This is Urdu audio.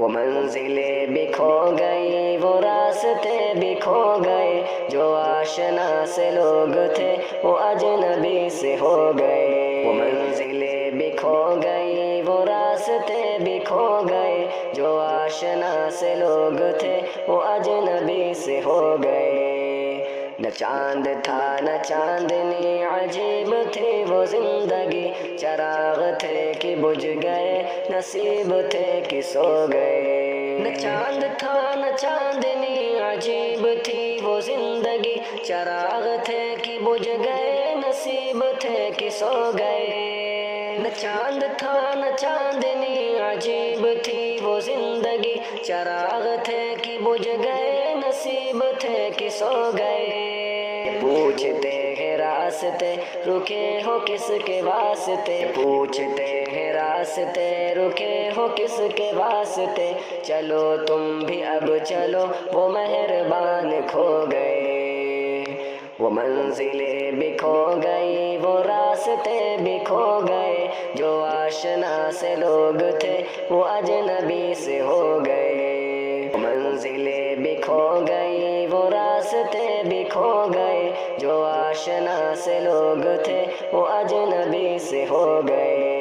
وہ منزلیں بھی کھو گئی، وہ راستے بھی کھو گئے، جو آشنا سے لوگ تھے وہ اجنبی سے ہو گئے۔ وہ منزلیں بھی کھو گئی، وہ راستے بھی کھو گئے، جو آشنا سے لوگ تھے وہ اجنبی سے ہو گئے۔ نہ چاند تھا نہ چاندنی، عجیب تھی وہ زندگی، چراغ تھے کہ بجھ گئے، نصیب تھے کہ سو گئے۔ نہ چاند تھا نہ چاندنی، عجیب تھی وہ زندگی، چراغ تھے کہ بجھ گئے، نصیب تھے کہ سو گئے۔ نہ چاند تھا نہ چاندنی، عجیب تھی وہ زندگی، چراغ تھے کہ بجھ گئے، نصیب تھے کہ سو گئے۔ پوچھتے ہیں راستے رکے ہو کس کے واسطے، پوچھتے ہیں راستے رکے ہو کس کے واسطے، چلو تم بھی اب چلو وہ مہربان کھو گئے۔ وہ منزلیں بھی کھو گئی، وہ راستے بھی کھو گئے، جو آشنا سے لوگ تھے وہ اجنبی سے ہو گئے۔ وہ منزلیں بھی کھو گئی، وہ راستے بھی کھو گئے، جو آشنا سے لوگ تھے وہ اجنبی سے ہو گئے۔